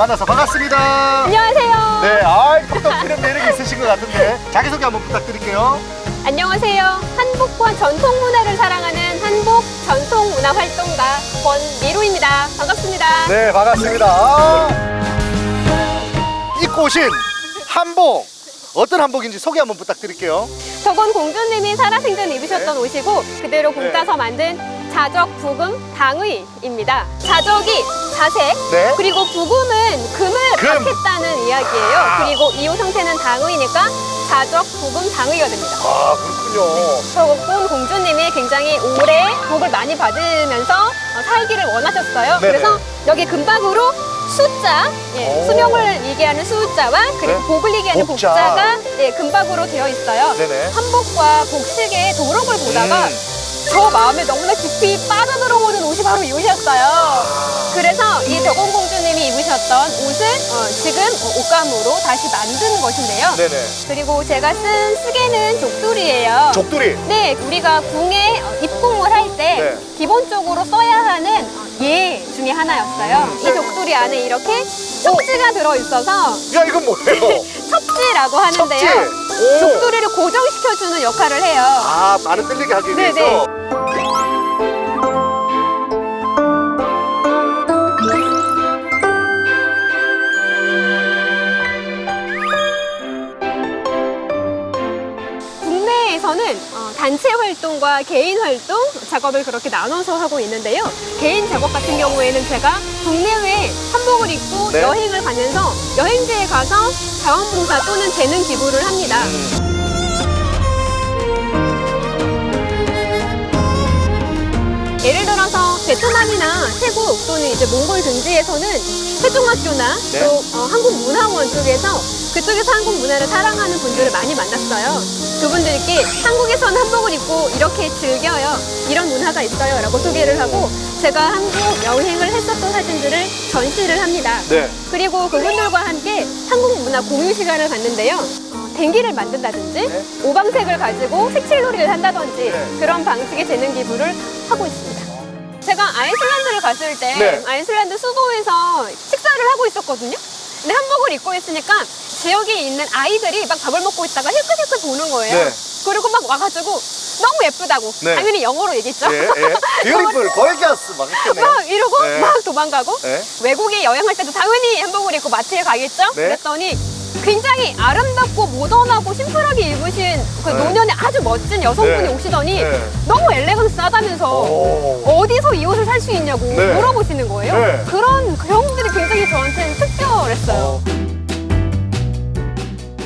만나서 반갑습니다. 안녕하세요. 네, 톡톡 튀는 매력이 있으신 것 같은데 자기소개 한번 부탁드릴게요. 안녕하세요. 한복과 전통 문화를 사랑하는 한복 전통 문화 활동가 권미루입니다. 반갑습니다. 네, 반갑습니다. 입고 오신 한복, 어떤 한복인지 소개 한번 부탁드릴게요. 저건 공주님이 살아생전 입으셨던 네. 옷이고 그대로 공 네. 따서 만든 자적, 부금, 당의입니다. 자적이 자색, 네. 그리고 부금은 금을 금. 박했다는 이야기예요. 그리고 이 옷 형태는 당의니까 자적, 부금, 당의가 됩니다. 아, 그렇군요. 저건 공주님이 굉장히 오래 복을 많이 받으면서 살기를 원하셨어요. 네네. 그래서 여기 금박으로 숫자, 오. 수명을 얘기하는 숫자와 그리고 네. 복을 얘기하는 복자. 복자가 금박으로 되어 있어요. 네네. 한복과 복식의 도록을 보다가 저 마음에 너무나 깊이 빠져들어오는 옷이 바로 이 옷이었어요. 그래서 이 덕원공주님이 입으셨던 옷을 지금 옷감으로 다시 만든 것인데요. 네네. 그리고 제가 쓴 쓰개는 족두리예요. 족두리. 네, 우리가 궁에 입궁을 할 때 네. 기본적으로 써야 하는 예 중에 하나였어요. 이 족두리 안에 이렇게 척지가 들어있어서 야, 이건 뭐예요? 척지라고 하는데요. 척지. 오. 족두리를 고정시켜주는 역할을 해요. 아, 말은 들리게 하기 네네. 위해서. 국내에서는 단체 활동과 개인 활동 작업을 그렇게 나눠서 하고 있는데요. 개인 작업 같은 경우에는 제가 국내외 한복을 입고 네. 여행을 가면서 여행지에 가서 자원봉사 또는 재능 기부를 합니다. 예를 들어서 베트남이나 태국 또는 이제 몽골 등지에서는 세종학교나 네. 또 한국문화원 쪽에서 그쪽에서 한국 문화를 사랑하는 분들을 많이 만났어요. 그분들께 한국에서는 한복을 입고 이렇게 즐겨요. 이런 문화가 있어요. 라고 소개를 하고 제가 한국 여행을 했었던 사진들을 전시를 합니다. 네. 그리고 그분들과 함께 한국 문화 공유 시간을 갖는데요. 댕기를 만든다든지 네. 오방색을 가지고 색칠놀이를 한다든지 네. 그런 방식의 재능 기부를 하고 있습니다. 제가 아이슬란드를 갔을 때 네. 아이슬란드 수도에서 식사를 하고 있었거든요. 근데 한복을 입고 있으니까 지역에 있는 아이들이 막 밥을 먹고 있다가 힐끗힐끗 보는 거예요. 네. 그리고 막 와가지고 너무 예쁘다고 네. 당연히 영어로 얘기했죠. 예, 예. 뷰티풀, 걸겨스 막 했겠네. 막 이러고 네. 막 도망가고 네. 외국에 여행할 때도 당연히 한복을 입고 마트에 가겠죠. 네. 그랬더니 굉장히 아름답고 모던하고 심플하게 입으신 그 네. 노년의 아주 멋진 여성분이 네. 오시더니 네. 너무 엘레강스하다면서 오. 어디서 이 옷을 살 수 있냐고 네. 물어보시는 거예요. 네. 그런 경험들이 굉장히 저한테는 특별했어요.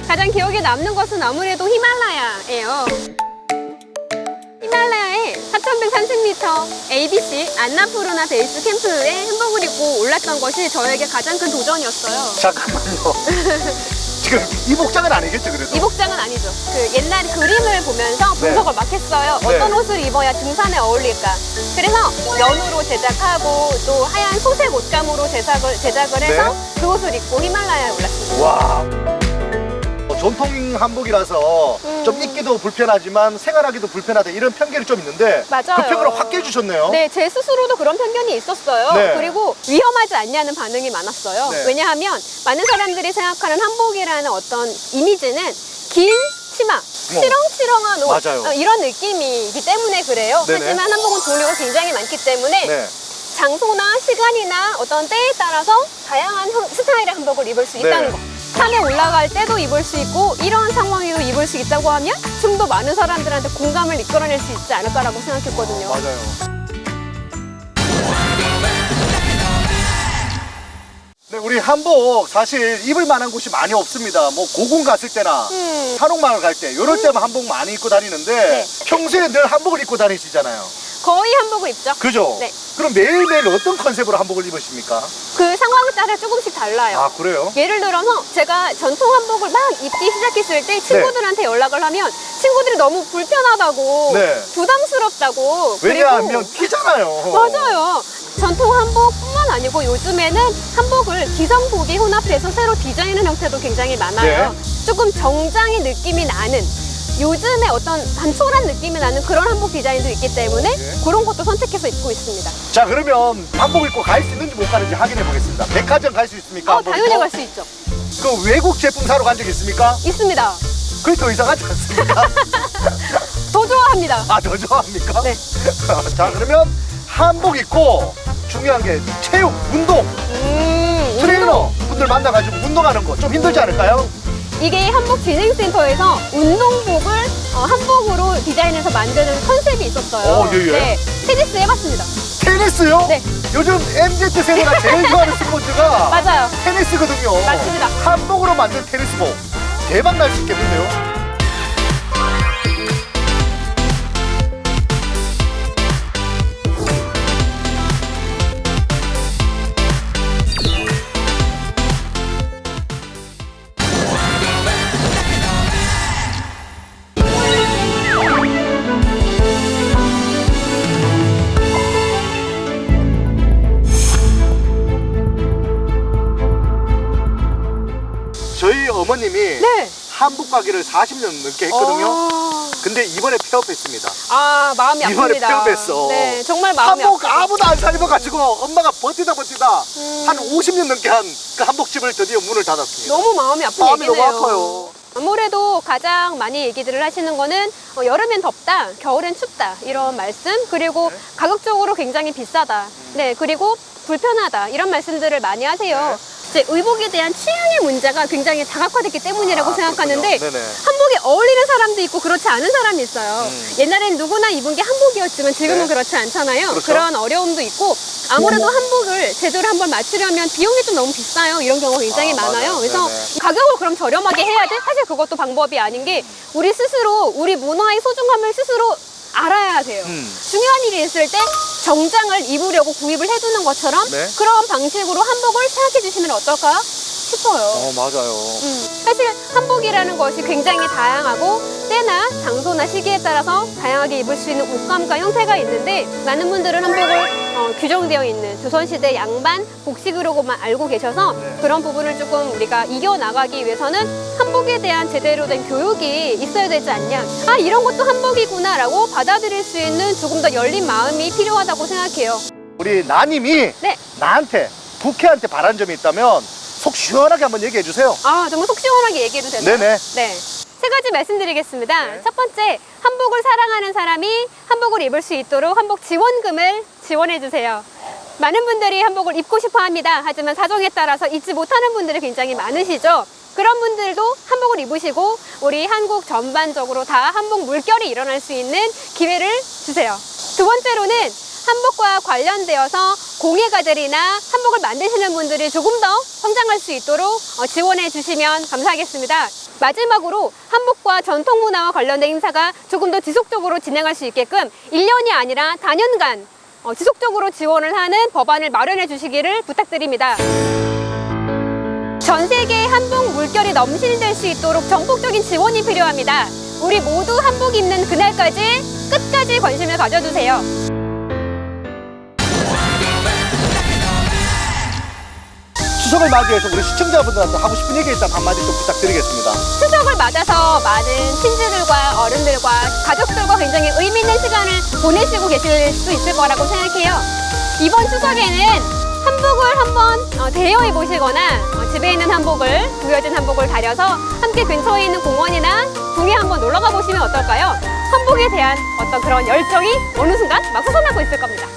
가장 기억에 남는 것은 아무래도 히말라야예요. 히말라야에 4,130m ABC 안나푸르나 베이스 캠프에 한복을 입고 올랐던 것이 저에게 가장 큰 도전이었어요. 잠깐만요. 지금 이 복장은 아니겠죠, 그래도? 이 복장은 아니죠. 그 옛날 그림을 보면서 네. 분석을 막 했어요. 네. 어떤 옷을 입어야 등산에 어울릴까. 그래서 면으로 제작하고 또 하얀 소색 옷감으로 제작을 해서 네. 그 옷을 입고 히말라야에 올랐습니다. 와. 전통 한복이라서 좀 입기도 불편하지만 생활하기도 불편하다 이런 편견이 좀 있는데 맞아요. 그 편견을 확 깨주셨네요. 네, 제 스스로도 그런 편견이 있었어요. 네. 그리고 위험하지 않냐는 반응이 많았어요. 네. 왜냐하면 많은 사람들이 생각하는 한복이라는 어떤 이미지는 긴 치마, 치렁치렁한 옷 맞아요. 이런 느낌이기 때문에 그래요. 네네. 하지만 한복은 종류가 굉장히 많기 때문에 네. 장소나 시간이나 어떤 때에 따라서 다양한 스타일의 한복을 입을 수 있다는 네. 거. 산에 올라갈 때도 입을 수 있고 이런 상황에도 입을 수 있다고 하면 좀 더 많은 사람들한테 공감을 이끌어낼 수 있지 않을까라고 생각했거든요. 맞아요. 네, 우리 한복 사실 입을 만한 곳이 많이 없습니다. 뭐 고궁 갔을 때나 한옥마을 갈 때 이럴 때만 한복 많이 입고 다니는데 네. 평소에 늘 한복을 입고 다니시잖아요. 거의 한복을 입죠. 그죠? 네. 그럼 매일매일 어떤 컨셉으로 한복을 입으십니까? 그 상황에 따라 조금씩 달라요. 아, 그래요? 예를 들어서 제가 전통 한복을 막 입기 시작했을 때 친구들한테 연락을 하면 친구들이 너무 불편하다고 네. 부담스럽다고 왜냐하면 그리고 티잖아요. 맞아요. 전통 한복뿐만 아니고 요즘에는 한복을 기성복이 혼합해서 새로 디자인한 형태도 굉장히 많아요. 네. 조금 정장의 느낌이 나는 요즘에 어떤 단촐한 느낌이 나는 그런 한복 디자인도 있기 때문에 그런 것도 선택해서 입고 있습니다. 자, 그러면 한복 입고 갈 수 있는지 못 가는지 확인해 보겠습니다. 백화점 갈 수 있습니까? 한복 당연히 입고? 갈 수 있죠. 그 외국 제품 사러 간 적 있습니까? 있습니다. 그게 더 이상하지 않습니까? 더 좋아합니다. 아, 더 좋아합니까? 네. 자, 그러면 한복 입고 중요한 게 체육, 운동, 트레이너 분들 만나가지고 운동하는 거 좀 힘들지 않을까요? 이게 한복진흥센터에서 운동복을 한복으로 디자인해서 만드는 컨셉이 있었어요. 예, 예. 네, 테니스 해봤습니다. 테니스요? 네. 요즘 MZ 세대가 제일 좋아하는 스포츠가 맞아요. 테니스거든요. 맞습니다. 한복으로 만든 테니스복 대박 날 수 있겠는데요? 저희 어머님이 네. 한복 가게를 40년 넘게 했거든요. 근데 이번에 폐업했습니다. 아, 마음이 이번에 아픕니다. 폐업했어. 네, 정말 마음이 한복 아프죠. 아무도 안 사 입어가지고 엄마가 버티다 한 50년 넘게 한 그 한복집을 드디어 문을 닫았습니다. 너무 마음이 아픈 마음이 얘기네요. 너무 아파요. 아무래도 가장 많이 얘기들을 하시는 거는 여름엔 덥다, 겨울엔 춥다 이런 말씀, 그리고 네. 가격적으로 굉장히 비싸다, 네, 그리고 불편하다 이런 말씀들을 많이 하세요. 이제 의복에 대한 취향의 문제가 굉장히 다각화됐기 때문이라고 생각하는데 그렇군요. 네네. 한복에 어울리는 사람도 있고 그렇지 않은 사람이 있어요. 옛날엔 누구나 입은 게 한복이었지만 지금은 네. 그렇지 않잖아요. 그렇죠. 그런 어려움도 있고 아무래도 한복을 제대로 한번 맞추려면 비용이 좀 너무 비싸요. 이런 경우가 굉장히 많아요. 맞아요. 그래서 네네. 가격을 그럼 저렴하게 해야 돼? 사실 그것도 방법이 아닌 게 우리 스스로 우리 문화의 소중함을 스스로 알아야 돼요. 중요한 일이 있을 때 정장을 입으려고 구입을 해두는 것처럼 네. 그런 방식으로 한복을 생각해 주시면 어떨까 싶어요. 맞아요. 사실 한복이라는 것이 굉장히 다양하고 때나 장소나 시기에 따라서 다양하게 입을 수 있는 옷감과 형태가 있는데 많은 분들은 한복을 규정되어 있는 조선시대 양반 복식으로만 알고 계셔서 그런 부분을 조금 우리가 이겨나가기 위해서는 한복에 대한 제대로 된 교육이 있어야 되지 않냐. 아, 이런 것도 한복이구나 라고 받아들일 수 있는 조금 더 열린 마음이 필요하다고 생각해요. 우리 나님이 네. 나한테 부캐한테 바란 점이 있다면 속 시원하게 한번 얘기해 주세요. 아, 정말 속 시원하게 얘기해도 되나요? 네네. 네. 세 가지 말씀드리겠습니다. 첫 번째, 한복을 사랑하는 사람이 한복을 입을 수 있도록 한복 지원금을 지원해 주세요. 많은 분들이 한복을 입고 싶어 합니다. 하지만 사정에 따라서 입지 못하는 분들이 굉장히 많으시죠. 그런 분들도 한복을 입으시고 우리 한국 전반적으로 다 한복 물결이 일어날 수 있는 기회를 주세요. 두 번째로는 한복과 관련되어서 공예가들이나 한복을 만드시는 분들이 조금 더 성장할 수 있도록 지원해 주시면 감사하겠습니다. 마지막으로 한복과 전통문화와 관련된 행사가 조금 더 지속적으로 진행할 수 있게끔 1년이 아니라 다년간 지속적으로 지원을 하는 법안을 마련해 주시기를 부탁드립니다. 전 세계 한복 물결이 넘실될 수 있도록 전폭적인 지원이 필요합니다. 우리 모두 한복 입는 그날까지 끝까지 관심을 가져주세요. 추석을 맞이해서 우리 시청자분들한테 하고 싶은 얘기 있다면 한마디 좀 부탁드리겠습니다. 추석을 맞아서 많은 친지들과 어른들과 가족들과 굉장히 의미 있는 시간을 보내시고 계실 수 있을 거라고 생각해요. 이번 추석에는 한복을 한번 대여 입으시거나 집에 있는 한복을, 구겨진 한복을 다려서 함께 근처에 있는 공원이나 궁에 한번 놀러가 보시면 어떨까요? 한복에 대한 어떤 그런 열정이 어느 순간 막 솟아나고 있을 겁니다.